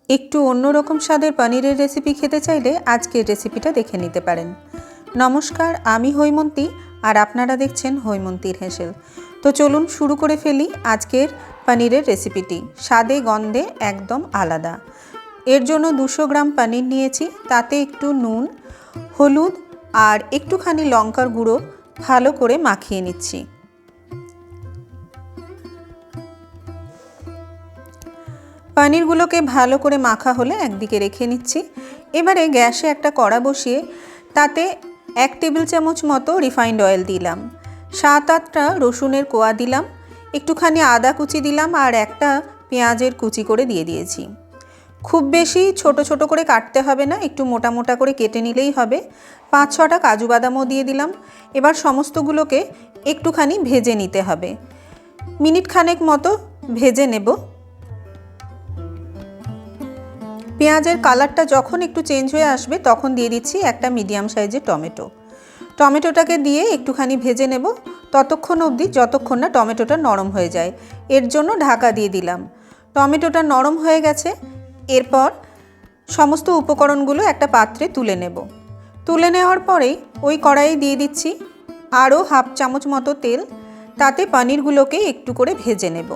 একটু অন্যরকম স্বাদের পনিরের রেসিপি খেতে চাইলে আজকের রেসিপিটা দেখে নিতে পারেন। নমস্কার, আমি হৈমন্তী আর আপনারা দেখছেন হৈমন্তীর হেসেল। তো চলুন শুরু করে ফেলি আজকের পনিরের রেসিপিটি। স্বাদে গন্ধে একদম আলাদা। এর জন্য 200 গ্রাম পনির নিয়েছি, তাতে একটু নুন, হলুদ আর একটুখানি লঙ্কার গুঁড়ো ভালো করে মাখিয়ে নিচ্ছি। পনিরগুলোকে ভালো করে মাখা হলে একদিকে রেখে নিচ্ছি। এবারে গ্যাসে একটা কড়া বসিয়ে তাতে 1 টেবিল চামচ মতো রিফাইন্ড অয়েল দিলাম, 7-8টা রসুনের কোয়া দিলাম, একটুখানি আদা কুচি দিলাম আর একটা পেঁয়াজের কুচি করে দিয়ে দিয়েছি। খুব বেশি ছোট ছোট করে কাটতে হবে না, একটু মোটা মোটা করে কেটে নিলেই হবে। 5-6টা কাজু বাদামও দিয়ে দিলাম। এবার সমস্তগুলোকে একটুখানি ভেজে নিতে হবে, মিনিট খানেক মতো ভেজে নেব। পেঁয়াজের কালারটা যখন একটু চেঞ্জ হয়ে আসবে তখন দিয়ে দিচ্ছি একটা মিডিয়াম সাইজের টমেটোটাকে দিয়ে একটুখানি ভেজে নেব ততক্ষণ অবধি যতক্ষণ না টমেটোটা নরম হয়ে যায়। এর জন্য ঢাকা দিয়ে দিলাম। টমেটোটা নরম হয়ে গেছে। এরপর সমস্ত উপকরণগুলো একটা পাত্রে তুলে নেব। তুলে নেওয়ার পরেই ওই কড়াইয়ে দিয়ে দিচ্ছি আরও 1/2 চামচ মতো তেল, তাতে পনিরগুলোকে একটু করে ভেজে নেব।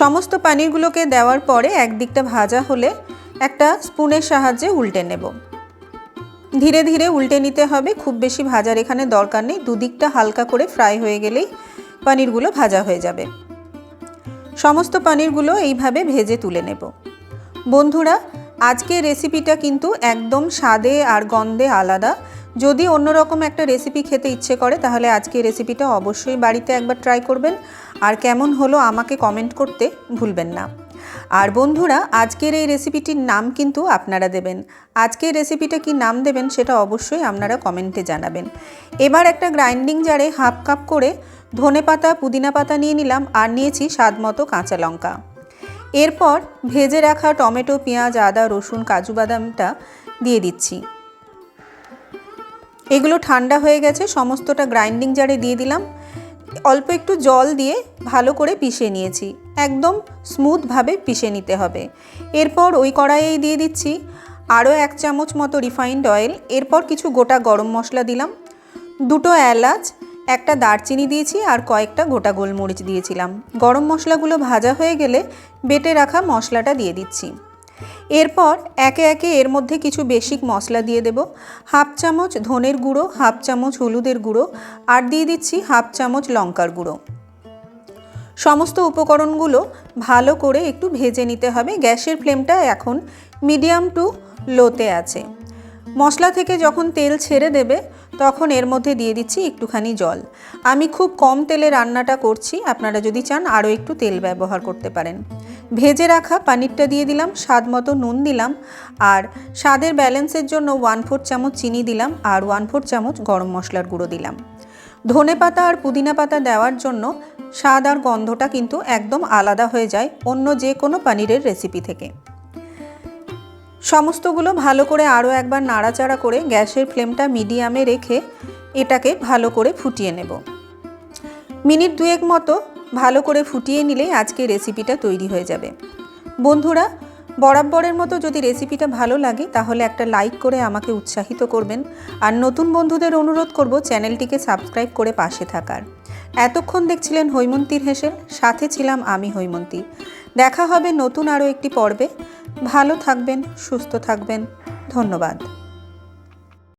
সমস্ত পনিরগুলোকে দেওয়ার পরে একদিকটা ভাজা হলে একটা স্পুনের সাহায্যে উল্টে নেব। ধীরে ধীরে উল্টে নিতে হবে, খুব বেশি ভাজার এখানে দরকার নেই। দুদিকটা হালকা করে ফ্রাই হয়ে গেলেই পনিরগুলো ভাজা হয়ে যাবে। সমস্ত পনিরগুলো এইভাবে ভেজে তুলে নেব। বন্ধুরা, আজকের রেসিপিটা কিন্তু একদম স্বাদে আর গন্ধে আলাদা। যদি অন্যরকম একটা রেসিপি খেতে ইচ্ছে করে তাহলে আজকের রেসিপিটা অবশ্যই বাড়িতে একবার ট্রাই করবেন, আর কেমন হলো আমাকে কমেন্ট করতে ভুলবেন না। আর বন্ধুরা, আজকের এই রেসিপিটির নাম কিন্তু আপনারা দেবেন। আজকের রেসিপিটা কি নাম দেবেন সেটা অবশ্যই আপনারা কমেন্টে জানাবেন। এবার একটা গ্রাইন্ডিং জারে 1/2 কাপ করে ধনেপাতা পুদিনা পাতা নিয়ে নিলাম আর নিয়েছি স্বাদ মতো কাঁচা লঙ্কা। এরপর ভেজে রাখা টমেটো, পেঁয়াজ, আদা, রসুন, কাজু বাদামটা দিয়ে দিচ্ছি। এগুলো ঠান্ডা হয়ে গেছে, সমস্তটা গ্রাইন্ডিং জারে দিয়ে দিলাম। অল্প একটু জল দিয়ে ভালো করে পিষে নিয়েছি, একদম স্মুথভাবে পিষে নিতে হবে। এরপর ওই কড়াইয়েই দিয়ে দিচ্ছি আরও 1 চামচ মতো রিফাইন্ড অয়েল। এরপর কিছু গোটা গরম মশলা দিলাম, 2টো এলাচ, একটা দারচিনি দিয়েছি আর কয়েকটা গোটা গোলমরিচ দিয়েছিলাম। গরম মশলাগুলো ভাজা হয়ে গেলে বেটে রাখা মশলাটা দিয়ে দিচ্ছি। এরপর একে একে এর মধ্যে কিছু বেসিক মশলা দিয়ে দেব। 1/2 চামচ ধনের গুঁড়ো, 1/2 চামচ হলুদের গুঁড়ো আর দিয়ে দিচ্ছি 1/2 চামচ লঙ্কার গুঁড়ো। সমস্ত উপকরণগুলো ভালো করে একটু ভেজে নিতে হবে। গ্যাসের ফ্লেমটা এখন মিডিয়াম টু লোতে আছে। মশলা থেকে যখন তেল ছেড়ে দেবে তখন এর মধ্যে দিয়ে দিচ্ছি একটুখানি জল। আমি খুব কম তেলে রান্নাটা করছি, আপনারা যদি চান আরও একটু তেল ব্যবহার করতে পারেন। ভেজে রাখা পনিরটা দিয়ে দিলাম, স্বাদ মতো নুন দিলাম আর স্বাদের ব্যালেন্সের জন্য 1/4 চামচ চিনি দিলাম আর 1/4 চামচ গরম মশলার গুঁড়ো দিলাম। ধনেপাতা আর পুদিনা পাতা দেওয়ার জন্য স্বাদ আর গন্ধটা কিন্তু একদম আলাদা হয়ে যায় অন্য যে কোনো পনিরের রেসিপি থেকে। সমস্তগুলো ভালো করে আরও একবার নাড়াচাড়া করে গ্যাসের ফ্লেমটা মিডিয়ামে রেখে এটাকে ভালো করে ফুটিয়ে নেব। মিনিট 2 মতো ভালো করে ফুটিয়ে নিলেই আজকে রেসিপিটা তৈরি হয়ে যাবে। বন্ধুরা, বরাবরের মতো যদি রেসিপিটা ভালো লাগে তাহলে একটা লাইক করে আমাকে উৎসাহিত করবেন, আর নতুন বন্ধুদের অনুরোধ করব চ্যানেলটিকে সাবস্ক্রাইব করে পাশে থাকার। এতক্ষণ দেখছিলেন হৈমন্তীর হেসেল, সাথে ছিলাম আমি হৈমন্তী। দেখা হবে নতুন আরও একটি পর্বে। ভালো থাকবেন, সুস্থ থাকবেন। ধন্যবাদ।